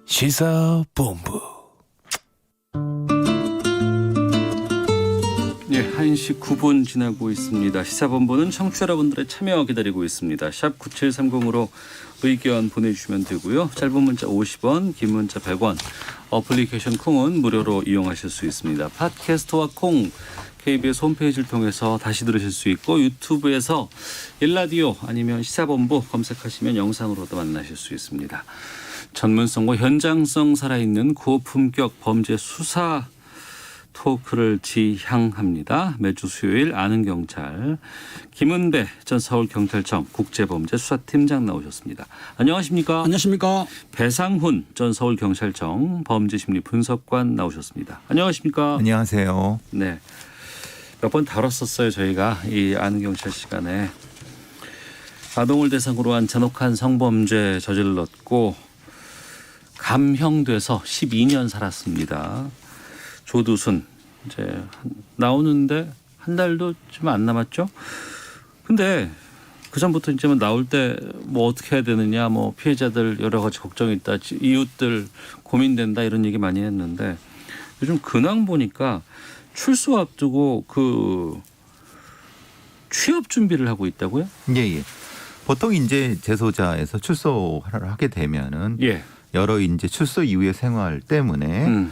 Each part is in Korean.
시사본부. 예, 1시 9분 지나고 있습니다. 시사본부는 청취자 여러분들의 참여 기다리고 있습니다. 샵 9730으로 의견 보내주시면 되고요. 짧은 문자 50원, 긴 문자 100원, 어플리케이션 콩은 무료로 이용하실 수 있습니다. 팟캐스트와 콩, KBS 홈페이지를 통해서 다시 들으실 수 있고 유튜브에서 일라디오 아니면 시사본부 검색하시면 영상으로도 만나실 수 있습니다. 전문성과 현장성 살아있는 고품격 범죄 수사 토크를 지향합니다. 매주 수요일 아는 경찰 김은배 전 서울경찰청 국제범죄수사팀장 나오셨습니다. 안녕하십니까? 안녕하십니까? 배상훈 전 서울경찰청 범죄심리분석관 나오셨습니다. 안녕하십니까? 안녕하세요. 네, 몇 번 다뤘었어요. 저희가 이 아는 경찰 시간에 아동을 대상으로 한 잔혹한 성범죄 저질렀고 감형돼서 12년 살았습니다. 조두순 이제 나오는데 한 달도 좀 안 남았죠. 근데 그 전부터 이제 나올 때 뭐 어떻게 해야 되느냐, 뭐 피해자들 여러 가지 걱정이 있다, 이웃들 고민된다 이런 얘기 많이 했는데 요즘 근황 보니까 출소 앞두고 그 취업 준비를 하고 있다고요? 예. 보통 이제 재소자에서 출소를 하게 되면은 예. 여러 이제 출소 이후의 생활 때문에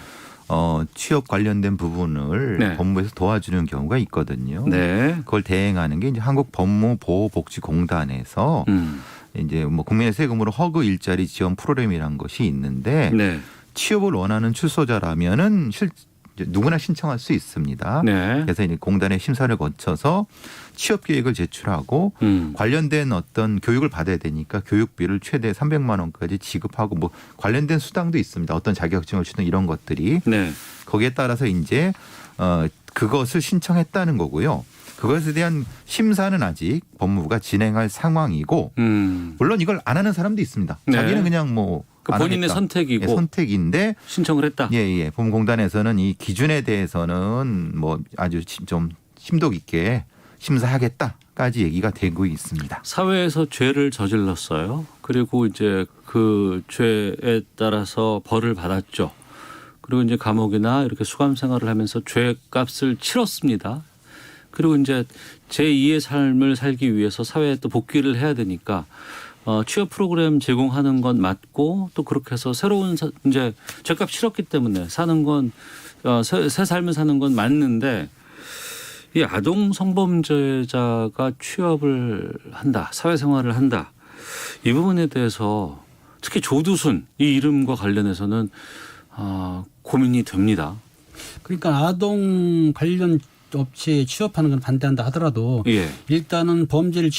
취업 관련된 부분을 네. 법무부에서 도와주는 경우가 있거든요. 네. 그걸 대행하는 게 이제 한국법무보호복지공단에서 이제 뭐 국민의 세금으로 허그 일자리 지원 프로그램이라는 것이 있는데 네. 취업을 원하는 출소자라면은 누구나 신청할 수 있습니다. 네. 그래서 이제 공단의 심사를 거쳐서 취업 계획을 제출하고 관련된 어떤 교육을 받아야 되니까 교육비를 최대 300만 원까지 지급하고 뭐 관련된 수당도 있습니다. 어떤 자격증을 주는 이런 것들이 네. 거기에 따라서 이제 그것을 신청했다는 거고요. 그것에 대한 심사는 아직 법무부가 진행할 상황이고 물론 이걸 안 하는 사람도 있습니다. 네. 자기는 그냥 뭐 그 본인의 선택이고 예, 선택인데 신청을 했다. 예. 법무공단에서는 이 기준에 대해서는 뭐 아주 좀 심도 있게 심사하겠다까지 얘기가 되고 있습니다. 사회에서 죄를 저질렀어요. 그리고 이제 그 죄에 따라서 벌을 받았죠. 그리고 이제 감옥이나 이렇게 수감 생활을 하면서 죄값을 치렀습니다. 그리고 이제 제2의 삶을 살기 위해서 사회에 또 복귀를 해야 되니까 취업 프로그램 제공하는 건 맞고 또 그렇게 해서 새로운 이제 죄값 치렀기 때문에 사는 건 새 삶을 사는 건 맞는데 이 아동 성범죄자가 취업을 한다, 사회생활을 한다, 이 부분에 대해서 특히 조두순 이 이름과 관련해서는 고민이 됩니다. 그러니까 아동 관련 업체에 취업하는 건 반대한다 하더라도 예. 일단은 범죄를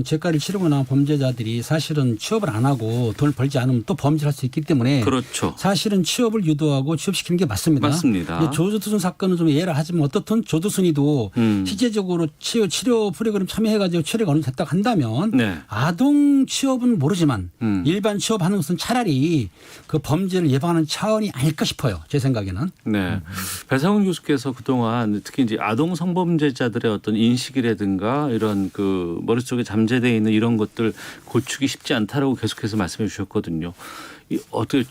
재가를 치르고 나온 범죄자들이 사실은 취업을 안 하고 돈을 벌지 않으면 또 범죄를 할 수 있기 때문에 그렇죠. 사실은 취업을 유도하고 취업시키는 게 맞습니다. 맞습니다. 조두순 사건은 좀 예를 하지만 어떻든 조두순이도 실제적으로 치료 프로그램 참여해가지고 취업이 어느 정도 됐다고 한다면 네. 아동 취업은 모르지만 일반 취업하는 것은 차라리 그 범죄를 예방하는 차원이 아닐까 싶어요. 제 생각에는. 네. 배상훈 교수께서 그동안 특히 이제 아동 성범죄자들의 어떤 인식이라든가 이런 그 머릿속에 잠재되어 있는 이런 것들 고치기 쉽지 않다라고 계속해서 말씀해 주셨거든요. 어떻게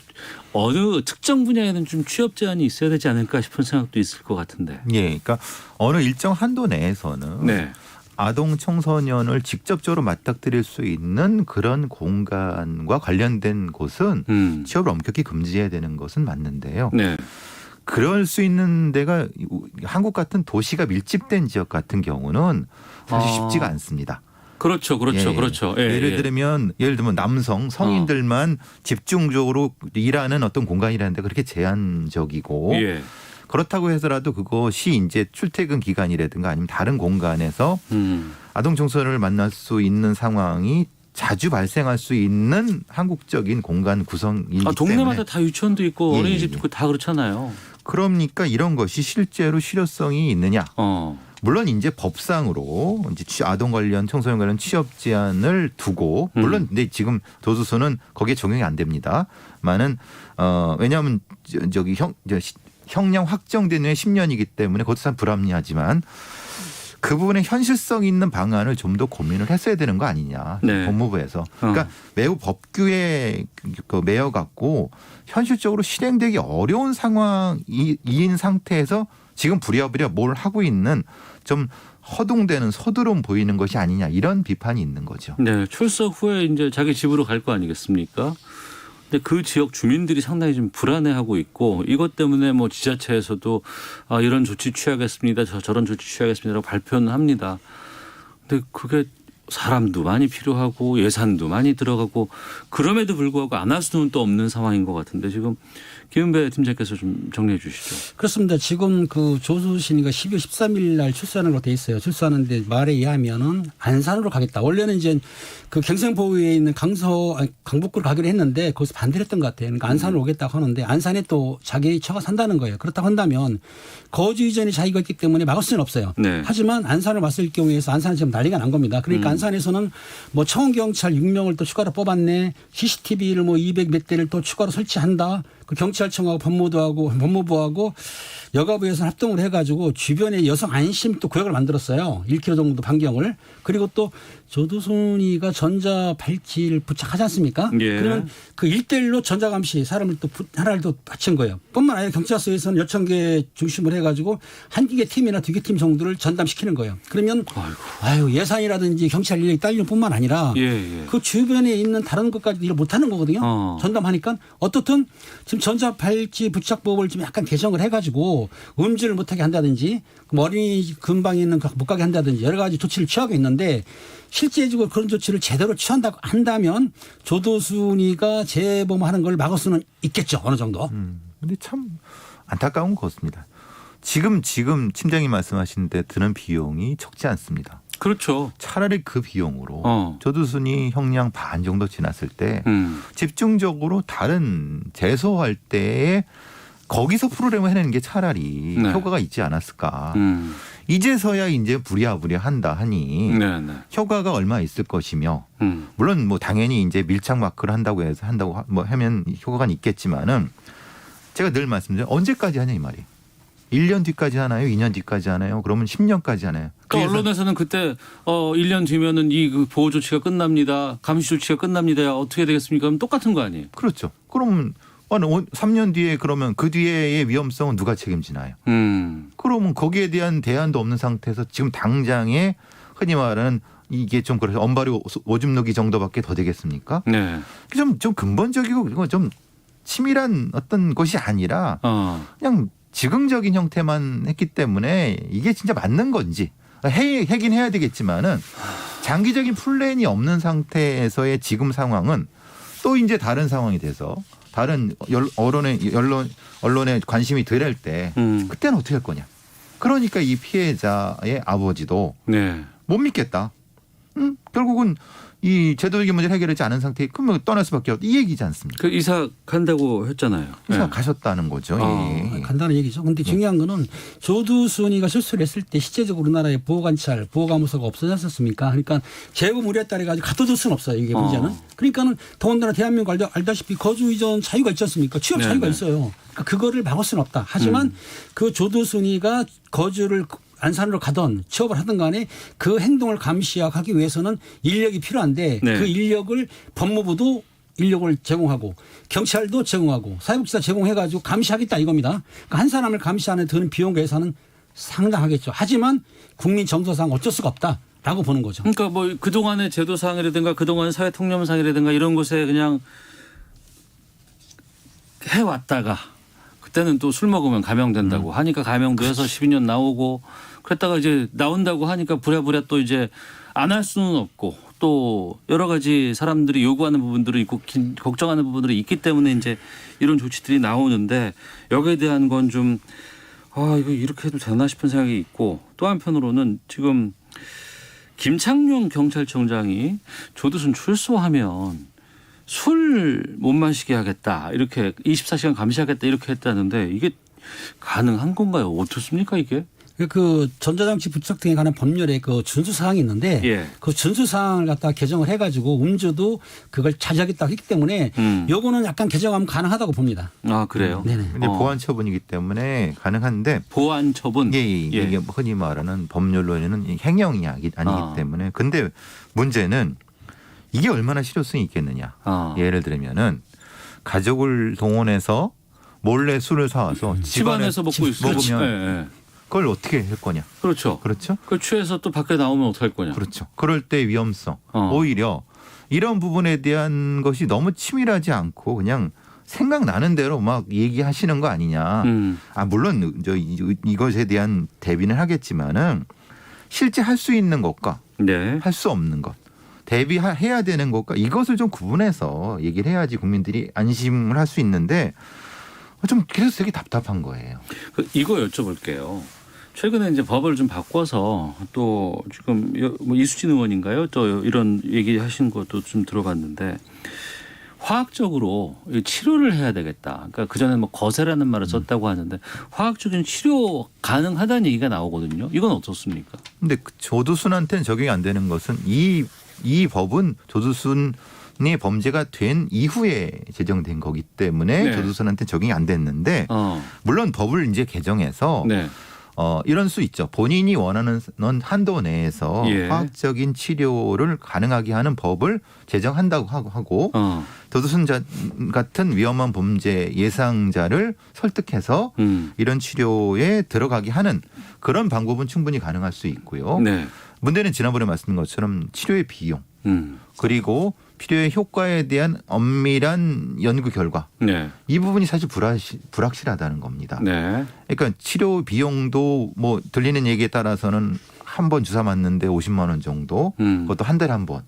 어느 특정 분야에는 좀 취업 제한이 있어야 되지 않을까 싶은 생각도 있을 것 같은데. 예. 그러니까 어느 일정 한도 내에서는 네. 아동 청소년을 직접적으로 맞닥뜨릴 수 있는 그런 공간과 관련된 곳은 취업을 엄격히 금지해야 되는 것은 맞는데요. 네. 그럴 수 있는 데가 한국 같은 도시가 밀집된 지역 같은 경우는 사실 쉽지가 않습니다. 그렇죠. 예. 예, 예를 들면 남성 성인들만 집중적으로 일하는 어떤 공간이라는 데 그렇게 제한적이고 예. 그렇다고 해서라도 그것이 이제 출퇴근 기간이라든가 아니면 다른 공간에서 아동 청소년을 만날 수 있는 상황이 자주 발생할 수 있는 한국적인 공간 구성이기 때문에 동네마다 다 유치원도 있고 예, 어린이집도 있고 다 그렇잖아요. 그러니까 이런 것이 실제로 실효성이 있느냐? 물론 이제 법상으로 이제 아동 관련 청소년 관련 취업 제한을 두고 물론 근데 지금 조두순은 거기에 적용이 안 됩니다만은 왜냐하면 형량 확정된 후에 10년이기 때문에 그것도 참 불합리하지만 그 부분에 현실성 있는 방안을 좀 더 고민을 했어야 되는 거 아니냐. 네. 법무부에서. 그러니까 매우 법규에 매여 갖고 현실적으로 실행되기 어려운 상황인 상태에서 지금 부랴부랴 뭘 하고 있는 좀 허둥대는 서두름 보이는 것이 아니냐 이런 비판이 있는 거죠. 네, 출석 후에 이제 자기 집으로 갈 거 아니겠습니까? 근데 그 지역 주민들이 상당히 좀 불안해하고 있고 이것 때문에 뭐 지자체에서도 이런 조치 취하겠습니다. 저런 조치 취하겠습니다라고 발표는 합니다. 근데 그게 사람도 많이 필요하고 예산도 많이 들어가고 그럼에도 불구하고 안 할 수는 또 없는 상황인 것 같은데 지금 김은배 팀장께서 좀 정리해 주시죠. 그렇습니다. 지금 그 조수신이가 12월 13일 날 출소하는 돼 있어요. 출소하는데 말에 의하면은 안산으로 가겠다. 원래는 이제 그 경생보호에 있는 강북구를 가기로 했는데 거기서 반대를 했던 것 같아요. 그러니까 안산으로 오겠다고 하는데 안산에 또 자기 처가 산다는 거예요. 그렇다고 한다면 거주 이전에 자기가 있기 때문에 막을 수는 없어요. 네. 하지만 안산을 왔을 경우에서 안산은 지금 난리가 난 겁니다. 그러니까 안산에서는 뭐 청원경찰 6명을 또 추가로 뽑았네. CCTV를 뭐 200 몇 대를 또 추가로 설치한다. 그 경찰청하고 법무부하고 여가부에서 합동을 해가지고 주변에 여성 안심 또 구역을 만들었어요. 1km 정도 반경을. 그리고 또 조두순이가 전자 발찌를 부착하지 않습니까? 예. 그러면 그 1대1로 전자감시 사람을 또 하나를 또 바친 거예요. 뿐만 아니라 경찰서에서는 여천개 중심으로 해가지고 한 개 팀이나 두 개 팀 정도를 전담시키는 거예요. 그러면 예산이라든지 경찰 인력이 딸리는 뿐만 아니라 그 주변에 있는 다른 것까지 일을 못하는 거거든요. 전담하니까 어떻든 지금 전자 발찌 부착법을 좀 약간 개정을 해가지고 음주를 못하게 한다든지 어린이 근방에 있는 못 가게 한다든지 여러 가지 조치를 취하고 있는데 실제적으로 그런 조치를 제대로 취한다고 한다면 조두순이가 재범하는 걸 막을 수는 있겠죠. 어느 정도. 근데 참 안타까운 것입니다. 지금 팀장님 말씀하신 데 드는 비용이 적지 않습니다. 그렇죠. 차라리 그 비용으로 조두순이 형량 반 정도 지났을 때 집중적으로 다른 재소할 때에 거기서 프로그램을 해내는 게 차라리 효과가 있지 않았을까. 이제서야 이제 부랴부랴 한다 하니 효과가 얼마 있을 것이며 물론 뭐 당연히 이제 밀착 마크를 한다고 뭐 하면 효과가 있겠지만은 제가 늘 말씀드려요. 언제까지 하냐 이 말이. 1년 뒤까지 하나요? 2년 뒤까지 하나요? 그러면 10년까지 하나요? 그러니까 언론에서는 그때 1년 뒤면은 이 보호 조치가 끝납니다. 감시 조치가 끝납니다. 어떻게 되겠습니까? 그럼 똑같은 거 아니에요? 그렇죠. 그럼 3년 뒤에 그러면 그 뒤에의 위험성은 누가 책임지나요? 그러면 거기에 대한 대안도 없는 상태에서 지금 당장에 흔히 말하는 이게 좀 그래서 언발이 오줌 누기 정도밖에 더 되겠습니까? 네. 좀 근본적이고 이거 좀 치밀한 어떤 것이 아니라 그냥 즉흥적인 형태만 했기 때문에 이게 진짜 맞는 건지 하긴 해야 되겠지만은 장기적인 플랜이 없는 상태에서의 지금 상황은 또 이제 다른 상황이 돼서 다른 언론에 관심이 덜 할 때 그때는 어떻게 할 거냐. 그러니까 이 피해자의 아버지도 못 믿겠다. 결국은 이 제도적인 문제를 해결하지 않은 상태에 그러면 떠날 수밖에 없다. 이 얘기지 않습니까? 그 이사 간다고 했잖아요. 이사 가셨다는 거죠. 간단한 얘기죠. 그런데 중요한 거는 조두순이가 실수를 했을 때 실제적으로 우리나라에 보호관찰, 보호감호소가 없어졌었습니까? 그러니까 재범 우려에 따라 가지고 가둬둘 수는 없어요. 이게 문제는. 그러니까는 더군다나 대한민국 알다시피 거주 이전 자유가 있지 않습니까? 취업 자유가 있어요. 그러니까 그거를 막을 수는 없다. 하지만 그 조두순이가 거주를 안산으로 가던 취업을 하든 간에 그 행동을 감시하기 위해서는 인력이 필요한데 그 인력을 법무부도 인력을 제공하고 경찰도 제공하고 사회복지사 제공해가지고 감시하겠다 이겁니다. 그러니까 한 사람을 감시하는 드는 비용과 예산은 상당하겠죠. 하지만 국민 정서상 어쩔 수가 없다라고 보는 거죠. 그러니까 뭐 그동안의 제도상이라든가 그동안의 사회통념상이라든가 이런 곳에 그냥 해왔다가 그때는 또 술 먹으면 감형된다고 하니까 감형도 해서 12년 나오고 그랬다가 이제 나온다고 하니까 부랴부랴 또 이제 안 할 수는 없고 또 여러 가지 사람들이 요구하는 부분들이 있고 걱정하는 부분들이 있기 때문에 이제 이런 조치들이 나오는데 여기에 대한 건 좀 이거 이렇게 해도 되나 싶은 생각이 있고 또 한편으로는 지금 김창룡 경찰청장이 조두순 출소하면 술 못 마시게 하겠다 이렇게 24시간 감시하겠다 이렇게 했다는데 이게 가능한 건가요? 어떻습니까 이게? 그 전자장치 부착 등에 관한 법률에 그 준수 사항이 있는데 예. 그 준수 사항을 갖다가 개정을 해가지고 음주도 그걸 자제하겠다고 했기 때문에 요거는 약간 개정하면 가능하다고 봅니다. 아 그래요? 네네. 근데 보안 처분이기 때문에 가능한데 보안 처분. 예. 이게 흔히 말하는 법률로는 행령이 아니기 때문에 근데 문제는 이게 얼마나 실효성이 있겠느냐. 예를 들면은 가족을 동원해서 몰래 술을 사와서 집안에서 먹고 있으면 먹으면 그걸 어떻게 할 거냐. 그렇죠. 그렇죠. 그 취해서 또 밖에 나오면 어떡할 거냐. 그렇죠. 그럴 때 위험성. 오히려 이런 부분에 대한 것이 너무 치밀하지 않고 그냥 생각나는 대로 막 얘기하시는 거 아니냐. 물론 이것에 대한 대비는 하겠지만은 실제 할 수 있는 것과 네. 할 수 없는 것. 대비해야 되는 것과 이것을 좀 구분해서 얘기를 해야지 국민들이 안심을 할 수 있는데 좀 그래서 되게 답답한 거예요. 이거 여쭤볼게요. 최근에 이제 법을 좀 바꿔서 또 지금 뭐 이수진 의원인가요? 또 이런 얘기하신 것도 좀 들어봤는데 화학적으로 치료를 해야 되겠다. 그러니까 그 전에 뭐 거세라는 말을 썼다고 하는데 화학적인 치료 가능하다는 얘기가 나오거든요. 이건 어떻습니까? 근데 조두순한테는 적용이 안 되는 것은 이 법은 조두순이 범죄가 된 이후에 제정된 거기 때문에 네. 조두순한테 적용이 안 됐는데 물론 법을 이제 개정해서 네. 이런 수 있죠. 본인이 원하는 한도 내에서 예. 화학적인 치료를 가능하게 하는 법을 제정한다고 하고 조두순 같은 위험한 범죄 예상자를 설득해서 이런 치료에 들어가게 하는 그런 방법은 충분히 가능할 수 있고요. 네. 문제는 지난번에 말씀드린 것처럼 치료의 비용 그리고 필요의 효과에 대한 엄밀한 연구 결과 네. 이 부분이 사실 불확실하다는 겁니다. 네. 그러니까 치료 비용도 뭐 들리는 얘기에 따라서는 한 번 주사 맞는데 50만 원 정도 그것도 한 달에 한 번.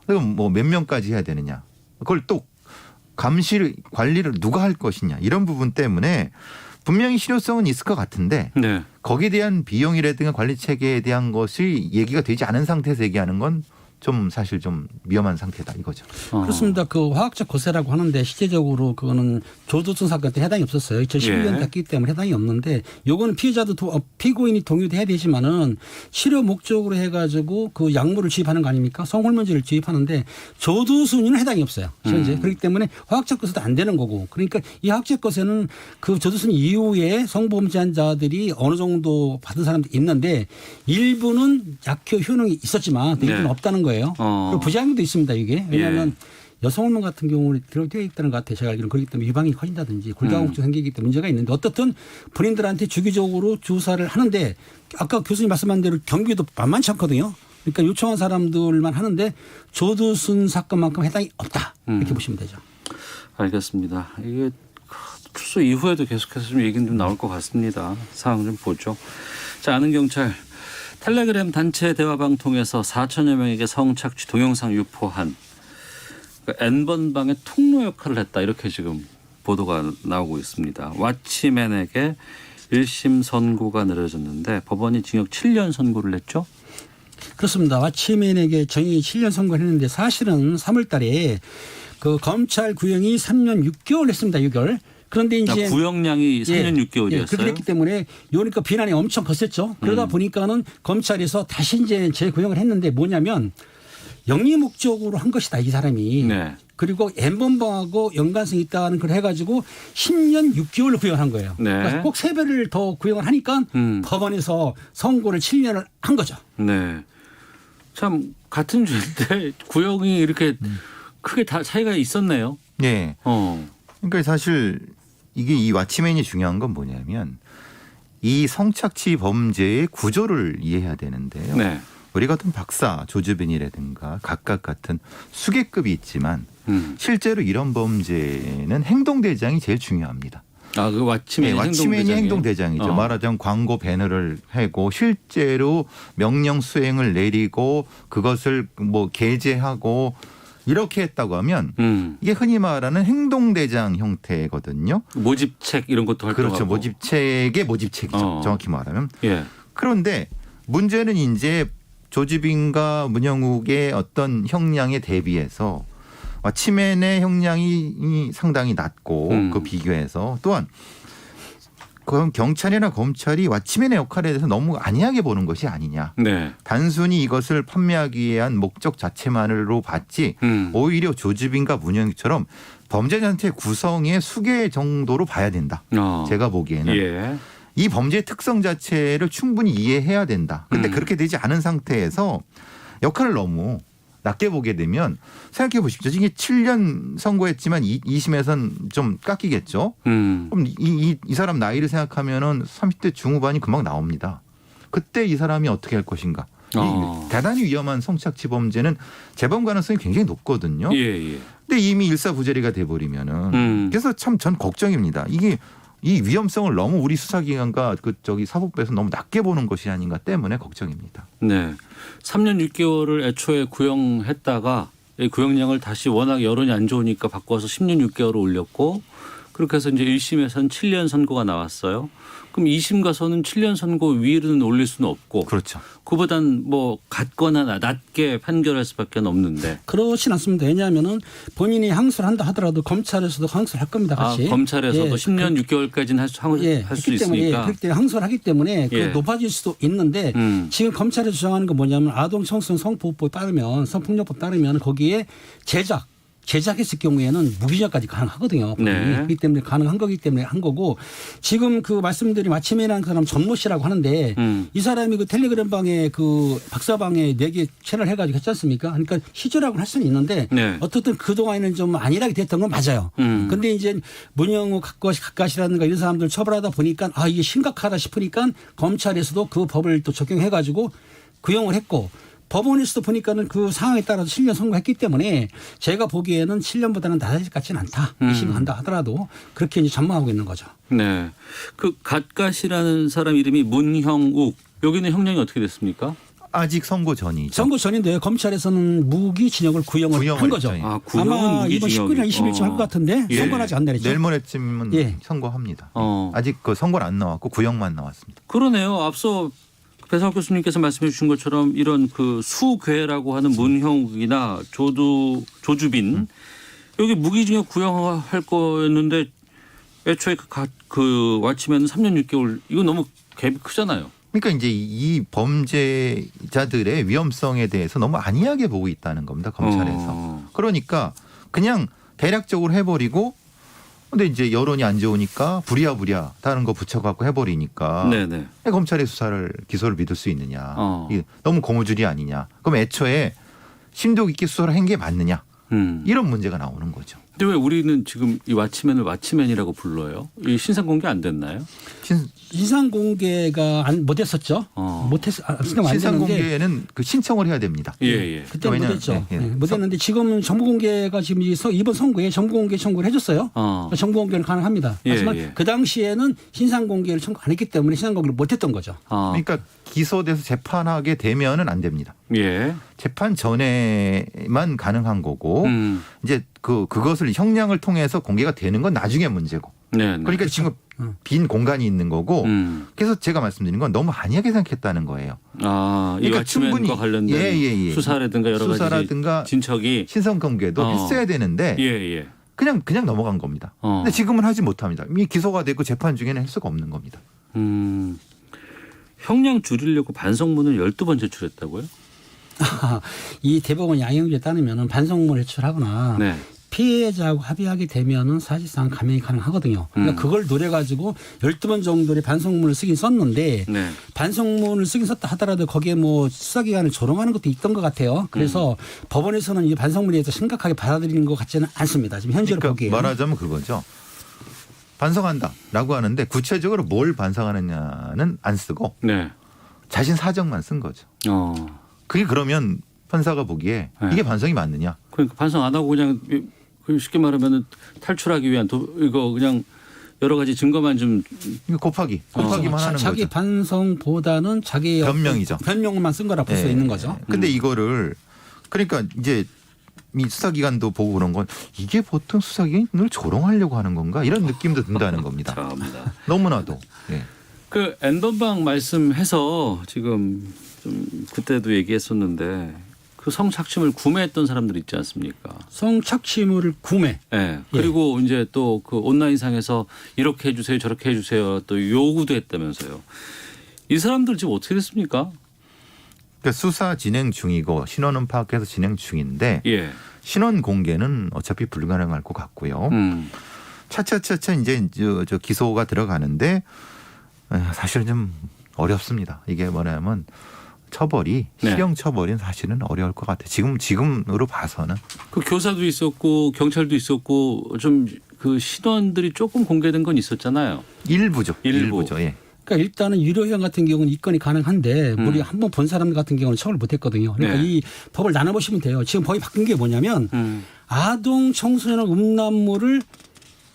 그럼 뭐 몇 명까지 해야 되느냐. 그걸 또 감시를 관리를 누가 할 것이냐 이런 부분 때문에 분명히 실효성은 있을 것 같은데 네. 거기에 대한 비용이라든가 관리 체계에 대한 것이 얘기가 되지 않은 상태에서 얘기하는 건 좀 사실 좀 위험한 상태다 이거죠. 그렇습니다. 그 화학적 거세라고 하는데 실제적으로 그거는 조두순 사건 때 해당이 없었어요. 2012년 예. 됐기 때문에 해당이 없는데 요거는 피의자도 피고인이 동의도 해야 되지만은 치료 목적으로 해가지고 그 약물을 주입하는 거 아닙니까? 성호르몬제를 주입하는데 조두순이는 해당이 없어요. 현재 그렇기 때문에 화학적 거세도 안 되는 거고 그러니까 이 화학적 거세는 그 조두순 이후에 성범죄자들이 어느 정도 받은 사람도 있는데 일부는 약효 효능이 있었지만 일부는 네. 없다는 거예요. 그리고 부작용도 있습니다. 이게 왜냐하면 여성 호르몬 같은 경우는 되어 있다는 것 같아요. 제가 알기로는 그렇기 때문에 유방이 커진다든지 골다공증 생기기 때문에 문제가 있는데 어떻든 본인들한테 주기적으로 주사를 하는데 아까 교수님 말씀한 대로 경비도 만만치 않거든요. 그러니까 요청한 사람들만 하는데 조두순 사건만큼 해당이 없다. 이렇게 보시면 되죠. 알겠습니다. 이게 출소 이후에도 계속해서 좀 얘기는 좀 나올 것 같습니다. 상황 좀 보죠. 자, 아는 경찰. 텔레그램 단체 대화방 통해서 4천여 명에게 성착취 동영상 유포한 N번방의 통로 역할을 했다. 이렇게 지금 보도가 나오고 있습니다. 왓치맨에게 1심 선고가 내려졌는데 법원이 징역 7년 선고를 했죠? 그렇습니다. 왓치맨에게 정의 7년 선고를 했는데 사실은 3월 달에 그 검찰 구형이 3년 6개월 했습니다. 6개월. 그런데 이제 구형량이 3년 6개월이었어요. 그렇게 됐기 때문에 요러니까 비난이 엄청 컸었죠. 그러다 보니까는 검찰에서 다시 이제 재구형을 했는데 뭐냐면 영리 목적으로 한 것이다 이 사람이. 네. 그리고 N번방하고 연관성이 있다는 걸 해가지고 10년 6개월로 구형한 거예요. 네. 그러니까 꼭 3배를 더 구형을 하니까 법원에서 선고를 7년을 한 거죠. 네. 참 같은 죄인데 구형이 이렇게 크게 다 차이가 있었네요. 네. 그러니까 사실 이게 이 왓치맨이 중요한 건 뭐냐면 이 성착취 범죄의 구조를 이해해야 되는데요. 네. 우리 같은 박사, 조주빈이라든가 각각 같은 수계급이 있지만 실제로 이런 범죄는 행동대장이 제일 중요합니다. 아, 그 왓치맨이 네, 왓치맨이 행동대장이죠. 말하자면 광고 배너를 하고 실제로 명령 수행을 내리고 그것을 뭐 게재하고 이렇게 했다고 하면 이게 흔히 말하는 행동대장 형태거든요. 모집책 이런 것도 활동하고. 그렇죠. 모집책의 모집책이죠. 정확히 말하면. 예. 그런데 문제는 이제 조지빈과 문영욱의 어떤 형량에 대비해서 왓치맨의 형량이 상당히 낮고 그 비교해서 또한 그럼 경찰이나 검찰이 왓치맨의 역할에 대해서 너무 안이하게 보는 것이 아니냐. 네. 단순히 이것을 판매하기 위한 목적 자체만으로 봤지 오히려 조주빈과 문영익처럼 범죄단체 구성의 수계 정도로 봐야 된다. 제가 보기에는. 예. 이 범죄의 특성 자체를 충분히 이해해야 된다. 근데 그렇게 되지 않은 상태에서 역할을 너무 낮게 보게 되면 생각해 보십시오. 이게 7년 선고했지만 2심에선 좀 깎이겠죠. 그럼 이 사람 나이를 생각하면은 30대 중후반이 금방 나옵니다. 그때 이 사람이 어떻게 할 것인가. 이 대단히 위험한 성착취 범죄는 재범 가능성이 굉장히 높거든요. 예. 근데 이미 일사부재리가 돼버리면은 그래서 참 전 걱정입니다. 이게 이 위험성을 너무 우리 수사기관과 사법부에서 너무 낮게 보는 것이 아닌가 때문에 걱정입니다. 네. 3년 6개월을 애초에 구형했다가 이 구형량을 다시 워낙 여론이 안 좋으니까 바꿔서 10년 6개월을 올렸고 그렇게 해서 이제 1심에서는 7년 선고가 나왔어요. 그럼 2심 가서는 7년 선고 위로는 올릴 수는 없고. 그렇죠. 그보단 뭐 같거나 낮게 판결할 수밖에 없는데. 그렇진 않습니다. 왜냐하면은 본인이 항소를 한다 하더라도 검찰에서도 항소를 할 겁니다. 같이. 검찰에서도 예. 10년 6개월까지는 할 수 있으니까. 그렇기 때문에 항소를 하기 때문에 예. 높아질 수도 있는데 지금 검찰에서 주장하는 건 뭐냐면 아동 청소년 성보호법에 따르면 성폭력법 따르면 거기에 제작했을 경우에는 무기징역까지 가능하거든요. 네. 그렇기 때문에 가능한 거기 때문에 한 거고 지금 그 말씀드린 마침이라는 사람 전모 씨라고 하는데 이 사람이 그 텔레그램 방에 그 박사방에 4개 채널 해가지고 했지 않습니까? 그러니까 희조라고 할 수는 있는데 네. 어떻든 그동안에는 좀 안일하게 됐던 건 맞아요. 근데 이제 문영우 각각이라든가 이런 사람들 처벌하다 보니까 이게 심각하다 싶으니까 검찰에서도 그 법을 또 적용해가지고 구형을 했고 법원에서도 보니까는 그 상황에 따라서 7년 선고했기 때문에 제가 보기에는 7년보다는 낮아질 것 같지는 않다. 2심 간다 하더라도 그렇게 이제 전망하고 있는 거죠. 네. 그 갓갓이라는 사람 이름이 문형욱. 여기는 형량이 어떻게 됐습니까? 아직 선고 전이죠. 선고 전인데 검찰에서는 무기징역을 구형을 한 거죠. 했죠. 구형은 아마 이번 무기징역이. 19일이나 20일쯤 할 것 같은데 예. 선고는 아직 안 내렸죠. 내일 모레쯤은 예. 선고합니다. 어. 아직 그 선고는 안 나왔고 구형만 나왔습니다. 그러네요. 앞서 배상욱 교수님께서 말씀해 주신 것처럼 이런 그 수괴라고 하는 문형욱이나 조주빈 여기 무기징역 구형할 거였는데 애초에 그 왓치맨은 3년 6개월 이거 너무 갭이 크잖아요. 그러니까 이제 이 범죄자들의 위험성에 대해서 너무 안이하게 보고 있다는 겁니다. 검찰에서. 그러니까 그냥 대략적으로 해버리고 근데 이제 여론이 안 좋으니까 부랴부랴 다른 거 붙여갖고 해버리니까 네네. 검찰의 기소를 믿을 수 있느냐. 이게 너무 고무줄이 아니냐. 그럼 애초에 심도 깊게 수사를 한 게 맞느냐. 이런 문제가 나오는 거죠. 근데 왜 우리는 지금 이 왓치맨을 왓치맨이라고 불러요? 이 신상 공개 안 됐나요? 신상 공개가 못했었죠. 신상 공개는 그 신청을 해야 됩니다. 예. 그때 못했죠. 못했는데 지금 정보 공개가 지금 이번 선고에 정보 공개 청구를 해줬어요. 정보 공개는 가능합니다. 하지만 그 당시에는 신상 공개를 청구 안 했기 때문에 신상 공개를 못했던 거죠. 그러니까 기소돼서 재판하게 되면은 안 됩니다. 예. 재판 전에만 가능한 거고 이제 그것을 형량을 통해서 공개가 되는 건 나중에 문제고. 네. 그러니까 지금 빈 공간이 있는 거고. 그래서 제가 말씀드린 건 너무 안이하게 생각했다는 거예요. 이 그러니까 왓치맨과 관련된 수사라든가 여러 가지 진척이 신상 공개도 했어야 되는데 예. 그냥 넘어간 겁니다. 근데 지금은 하지 못합니다. 이미 기소가 되고 재판 중에는 할 수가 없는 겁니다. 형량 줄이려고 반성문을 12번 제출했다고요? 이 대법원 양형에 따르면 반성문을 제출하거나 네. 피해자하고 합의하게 되면은 사실상 감형이 가능하거든요. 그러니까 그걸 노려가지고 12번 정도의 반성문을 쓰긴 썼는데 네. 반성문을 쓰긴 썼다 하더라도 거기에 뭐 수사기관을 조롱하는 것도 있던 것 같아요. 그래서 법원에서는 이 반성문에 대해서 심각하게 받아들이는 것 같지는 않습니다. 지금 현재로 그러니까 보기에. 말하자면 그거죠. 반성한다라고 하는데 구체적으로 뭘 반성하느냐는 안 쓰고 네. 자신 사정만 쓴 거죠. 그게 그러면 판사가 보기에 이게 반성이 맞느냐? 그러니까 반성 안 하고 그냥 쉽게 말하면 탈출하기 위한 이거 그냥 여러 가지 증거만 좀 곱하기만 하는 자기 거죠. 반성보다는 자기 변명이죠. 변명만 쓴 거라 볼 수 있는 거죠. 근데 이거를 그러니까 이제 이 수사기관도 보고 그런 건 이게 보통 수사기관을 조롱하려고 하는 건가 이런 느낌도 든다는 겁니다. 참나. 너무나도. 그 앤던방 말씀해서 지금 좀 그때도 얘기했었는데 그 성착취물 구매했던 사람들 있지 않습니까? 성착취물을 구매. 네. 그리고 이제 또 그 온라인상에서 이렇게 해주세요, 저렇게 해주세요, 또 요구도 했다면서요. 이 사람들 지금 어떻게 됐습니까? 그러니까 수사 진행 중이고 신원은 파악해서 진행 중인데 예. 신원 공개는 어차피 불가능할 것 같고요. 차차차차 이제 저 기소가 들어가는데 사실은 좀 어렵습니다. 이게 뭐냐면 처벌이 네. 실형 처벌은 사실은 어려울 것 같아요. 지금으로 봐서는. 그 교사도 있었고 경찰도 있었고 좀 그 신원들이 조금 공개된 건 있었잖아요. 일부죠. 일부. 일부죠. 예. 그러니까 일단은 유료형 같은 경우는 입건이 가능한데 우리 한번 본 사람 같은 경우는 처벌을 못했거든요. 그러니까 네. 이 법을 나눠보시면 돼요. 지금 법이 바뀐 게 뭐냐면 아동 청소년 음란물을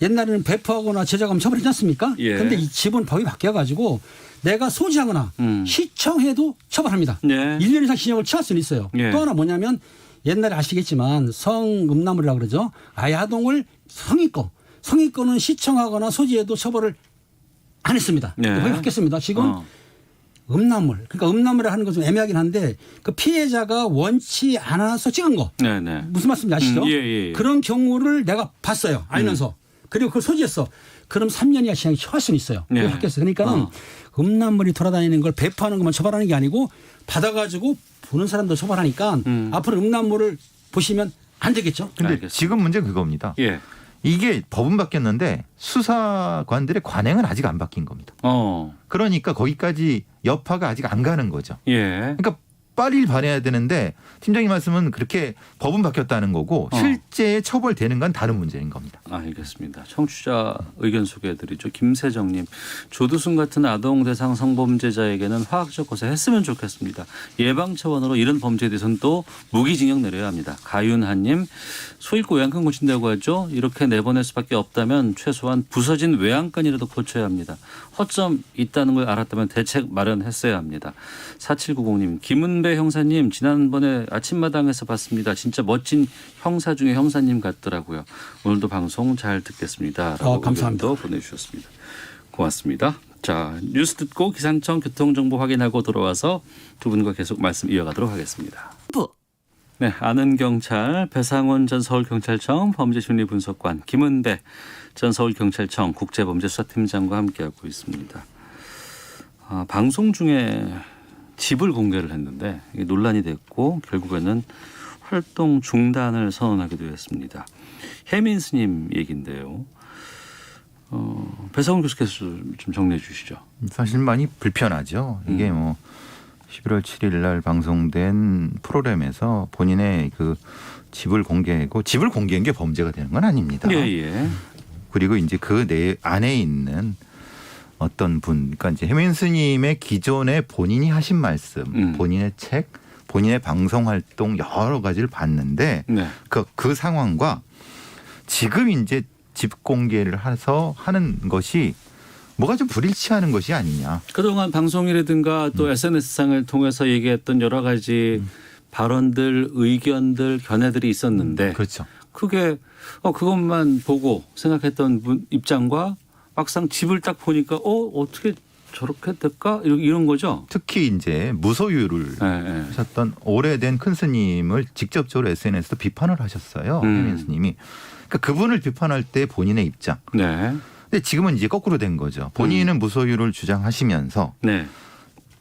옛날에는 배포하거나 제작하면 처벌했지 않습니까? 예. 그런데 이 지금 법이 바뀌어가지고 내가 소지하거나 시청해도 처벌합니다. 네. 1년 이상 징역을 취할 수는 있어요. 예. 또 하나 뭐냐면 옛날에 아시겠지만 성음란물이라고 그러죠. 아동을 성인권은 시청하거나 소지해도 처벌을 안 했습니다. 네. 법이 바뀌었습니다. 지금 음란물. 그러니까 음란물을 하는 건 좀 애매하긴 한데 그 피해자가 원치 않아서 찍은 거. 네네. 무슨 말씀인지 아시죠? 예. 그런 경우를 내가 봤어요. 알면서. 그리고 그걸 소지했어. 그럼 3년 이하 징역이 처할 수는 있어요. 그게 네. 바뀌었어요. 그러니까는 음란물이 돌아다니는 걸 배포하는 것만 처벌하는 게 아니고 받아가지고 보는 사람도 처벌하니까 앞으로 음란물을 보시면 안 되겠죠. 근데 알겠습니다. 지금 문제는 그겁니다. 예. 이게 법은 바뀌었는데 수사관들의 관행은 아직 안 바뀐 겁니다. 그러니까 거기까지 여파가 아직 안 가는 거죠. 예. 그러니까 빨리 반해야 되는데 팀장님 말씀은 그렇게 법은 바뀌었다는 거고 실제 처벌되는 건 다른 문제인 겁니다. 알겠습니다. 청취자 의견 소개해드리죠. 김세정님. 조두순 같은 아동 대상 성범죄자에게는 화학적 고소했으면 좋겠습니다. 예방 차원으로 이런 범죄에 대해서는 또 무기징역 내려야 합니다. 가윤하님. 소 잃고 외양간 고친다고 하죠. 이렇게 내보낼 수밖에 없다면 최소한 부서진 외양간이라도 고쳐야 합니다. 허점 있다는 걸 알았다면 대책 마련했어야 합니다. 4790님. 김은배 형사님 지난번에 아침마당에서 봤습니다. 진짜 멋진 형사 중에 형사님 같더라고요. 오늘도 방송 잘 듣겠습니다. 라고 감사합니다. 의견도 보내주셨습니다. 고맙습니다. 자, 뉴스 듣고 기상청 교통정보 확인하고 돌아와서 두 분과 계속 말씀 이어가도록 하겠습니다. 네, 아는 경찰 배상원 전 서울경찰청 범죄심리분석관 김은배 전 서울경찰청 국제범죄수사팀장과 함께하고 있습니다. 방송 중에 집을 공개를 했는데 이게 논란이 됐고 결국에는 활동 중단을 선언하기도 했습니다. 혜민 스님 얘기인데요. 배상원 교수께서 좀 정리해 주시죠. 사실 많이 불편하죠. 이게 뭐 11월 7일 날 방송된 프로그램에서 본인의 그 집을 공개하고 집을 공개한 게 범죄가 되는 건 아닙니다. 예. 그리고 이제 그 내 안에 있는 어떤 분, 그러니까 이제 혜민 스님의 기존에 본인이 하신 말씀, 본인의 책, 본인의 방송 활동 여러 가지를 봤는데 네. 그 상황과 지금 이제 집 공개를 해서 하는 것이 뭐가 좀 불일치하는 것이 아니냐. 그동안 방송이라든가 또 SNS상을 통해서 얘기했던 여러 가지 발언들, 의견들, 견해들이 있었는데 그렇죠. 그게 그것만 보고 생각했던 분 입장과 막상 집을 딱 보니까 어떻게 저렇게 될까 이런 거죠. 특히 이제 무소유를 하셨던 오래된 큰 스님을 직접적으로 SNS에서 비판을 하셨어요. 혜민 스님이. 그러니까 그분을 비판할 때 본인의 입장. 네. 근데 지금은 이제 거꾸로 된 거죠. 본인은 무소유를 주장하시면서 네.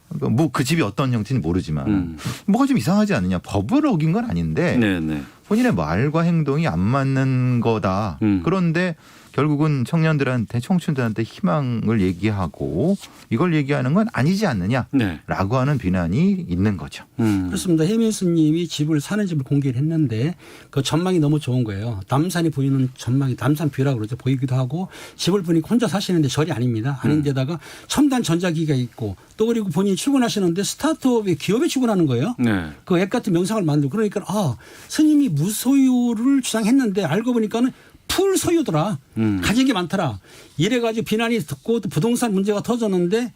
뭐 그 집이 어떤 형태인지 모르지만 뭐가 좀 이상하지 않느냐. 법을 어긴 건 아닌데 네. 본인의 말과 행동이 안 맞는 거다. 그런데 결국은 청년들한테 청춘들한테 희망을 얘기하고 이걸 얘기하는 건 아니지 않느냐라고 네. 하는 비난이 있는 거죠. 그렇습니다. 혜민 스님이 집을 사는 집을 공개를 했는데 그 전망이 너무 좋은 거예요. 남산이 보이는 전망이 남산 뷰라고 그러죠. 보이기도 하고 집을 보니까 혼자 사시는데 절이 아닙니다. 아닌데다가 첨단 전자기기가 있고 또 그리고 본인이 출근하시는데 스타트업의 기업에 출근하는 거예요. 네. 그 앱 같은 명상을 만들고 그러니까 스님이 무소유를 주장했는데 알고 보니까는 풀 소유더라. 가진 게 많더라. 이래가지고 비난이 듣고 또 부동산 문제가 터졌는데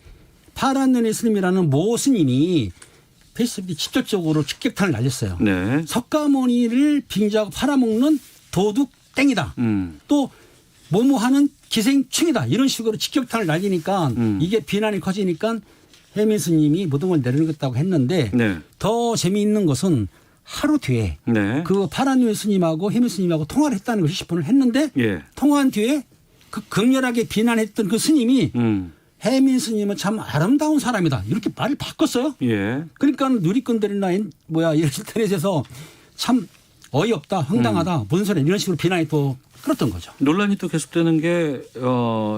파란 눈의 스님이라는 모 스님이 페이스북에 직접적으로 직격탄을 날렸어요. 네. 석가모니를 빙자하고 팔아먹는 도둑 땡이다. 또 모모하는 기생충이다. 이런 식으로 직격탄을 날리니까 이게 비난이 커지니까 혜민 스님이 모든 걸 내려놓겠다고 했는데 네. 더 재미있는 것은 하루 뒤에 네. 그 파란유의 스님하고 해민 스님하고 통화를 했다는 걸 10분을 했는데 예. 통화한 뒤에 그 극렬하게 비난했던 그 스님이 해민 스님은 참 아름다운 사람이다 이렇게 말을 바꿨어요. 예. 그러니까 누리꾼들이나 인터넷에서 참 어이없다, 황당하다, 뭔 소리야 이런 식으로 비난이 또 끌었던 거죠. 논란이 또 계속되는 게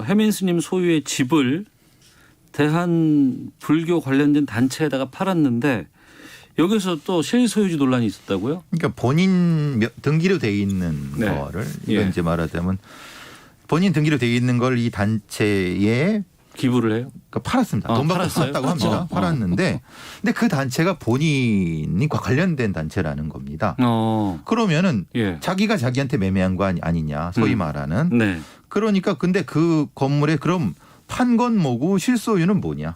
해민 스님 소유의 집을 대한 불교 관련된 단체에다가 팔았는데 여기서 또 실소유주 논란이 있었다고요? 그러니까 본인 등기로 돼 있는 네. 거를 이건 예. 이제 말하자면 본인 등기로 돼 있는 걸 이 단체에 기부를 해요? 그러니까 팔았습니다. 돈 받고 팔았어요? 팔았다고 합니다. 팔았는데 근데 그 단체가 본인과 관련된 단체라는 겁니다. 그러면은 예. 자기가 자기한테 매매한 거 아니냐 소위 말하는. 네. 그러니까 근데 그 건물에 그럼 판 건 뭐고 실소유는 뭐냐.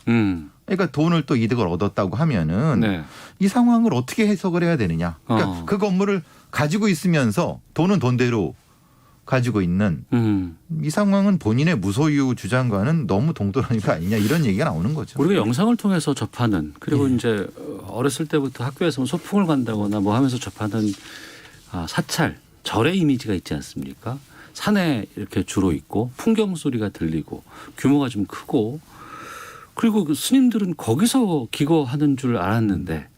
그러니까 돈을 또 이득을 얻었다고 하면은 네. 이 상황을 어떻게 해석을 해야 되느냐. 그러니까 그 건물을 가지고 있으면서 돈은 돈대로 가지고 있는 이 상황은 본인의 무소유 주장과는 너무 동떨어진 거 아니냐 이런 얘기가 나오는 거죠. 우리가 영상을 통해서 접하는 그리고 이제 어렸을 때부터 학교에서 소풍을 간다거나 뭐 하면서 접하는 사찰, 절의 이미지가 있지 않습니까? 산에 이렇게 주로 있고 풍경 소리가 들리고 규모가 좀 크고 그리고 그 스님들은 거기서 기거하는 줄 알았는데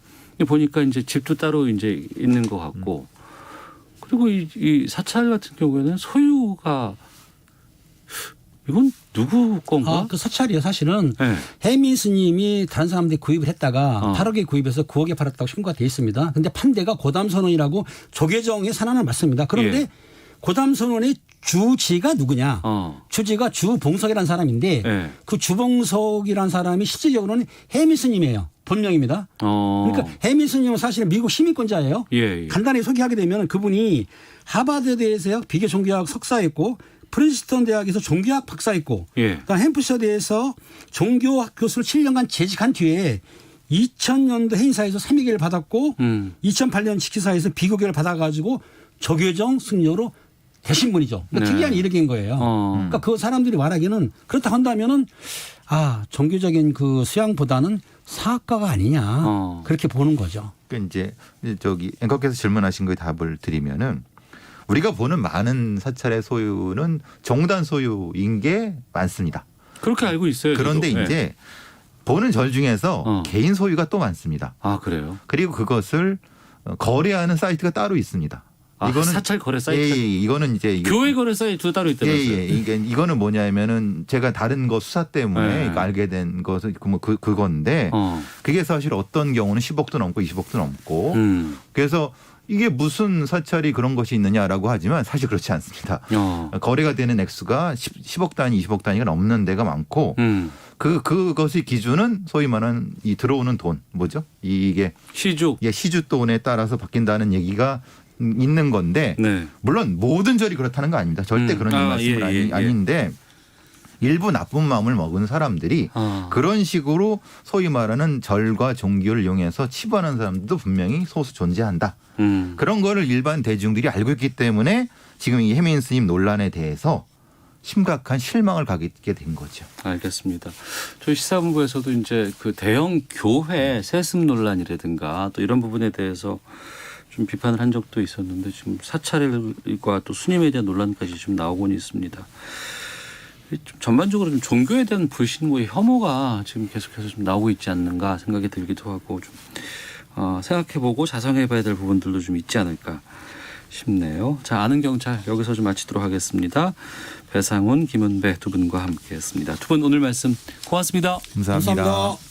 보니까 이제 집도 따로 이제 있는 것 같고 그리고 이 사찰 같은 경우에는 소유가 이건 누구 건가? 그 사찰이요. 사실은 네. 해민 스님이 다른 사람들이 구입을 했다가 8억에 구입해서 9억에 팔았다고 신고가 돼 있습니다. 근데 판 데가 고담선원이라고 조계정의 산하는 맞습니다. 그런데 예. 고담선원의 주지가 누구냐? 주지가 주봉석이라는 사람인데 예. 그 주봉석이라는 사람이 실질적으로는 해민 스님이에요. 본명입니다. 그러니까 해민 스님은 사실은 미국 시민권자예요. 예. 간단히 소개하게 되면 그분이 하버드대에서 비교 종교학 석사했고 프린스턴 대학에서 종교학 박사했고 예. 그다음 햄프셔대에서 종교학 교수를 7년간 재직한 뒤에 2000년도 해인사에서 3위계를 받았고 2008년 지키사에서 비교계를 받아가지고 조계정 승려로 되신 분이죠. 그러니까 네. 특이한 이력인 거예요. 그러니까 그 사람들이 말하기는 그렇다 한다면은 종교적인 그 수양보다는 사학가가 아니냐 그렇게 보는 거죠. 그러니까 이제 저기 앵커께서 질문하신 거에 답을 드리면은 우리가 보는 많은 사찰의 소유는 종단 소유인 게 많습니다. 그렇게 알고 있어요. 그런데 저도. 이제 네. 보는 절 중에서 개인 소유가 또 많습니다. 그래요? 그리고 그것을 거래하는 사이트가 따로 있습니다. 이거는 사찰 거래 사이트. 예, 이거는 이제 교회 거래 사이트 따로 있다면서요? 예. 이거는 뭐냐면은 제가 다른 거 수사 때문에 네. 알게 된 것은 그건데 그게 사실 어떤 경우는 10억도 넘고 20억도 넘고 그래서 이게 무슨 사찰이 그런 것이 있느냐라고 하지만 사실 그렇지 않습니다. 거래가 되는 액수가 10억 단위, 20억 단위가 넘는 데가 많고 그것의 기준은 소위 말하는 이 들어오는 돈 뭐죠? 이게 시주. 예, 시주돈에 따라서 바뀐다는 얘기가 있는 건데 네. 물론 모든 절이 그렇다는 거 아닙니다. 절대 그런 말씀은 아닌데 일부 나쁜 마음을 먹은 사람들이 그런 식으로 소위 말하는 절과 종교를 이용해서 치부하는 사람들도 분명히 소수 존재한다. 그런 거를 일반 대중들이 알고 있기 때문에 지금 이 해민 스님 논란에 대해서 심각한 실망을 갖게 된 거죠. 알겠습니다. 저희 시사본부에서도 이제 그 대형 교회 세습 논란이라든가 또 이런 부분에 대해서 좀 비판을 한 적도 있었는데 지금 사찰과 또 스님에 대한 논란까지 좀 나오곤 있습니다. 좀 전반적으로 좀 종교에 대한 불신과 혐오가 지금 계속해서 좀 나오고 있지 않는가 생각이 들기도 하고 좀 생각해보고 자성해봐야 될 부분들도 좀 있지 않을까 싶네요. 자, 아는 경찰 여기서 좀 마치도록 하겠습니다. 배상훈, 김은배 두 분과 함께했습니다. 두 분 오늘 말씀 고맙습니다. 감사합니다. 감사합니다.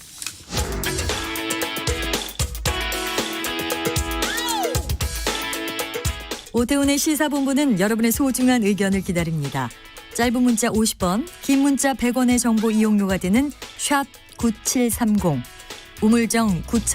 오태훈의 시사본부는 여러분의 소중한 의견을 기다립니다. 짧은 문자 50원, 긴 문자 100원의 정보 이용료가 되는 샵 9730, 우물정 9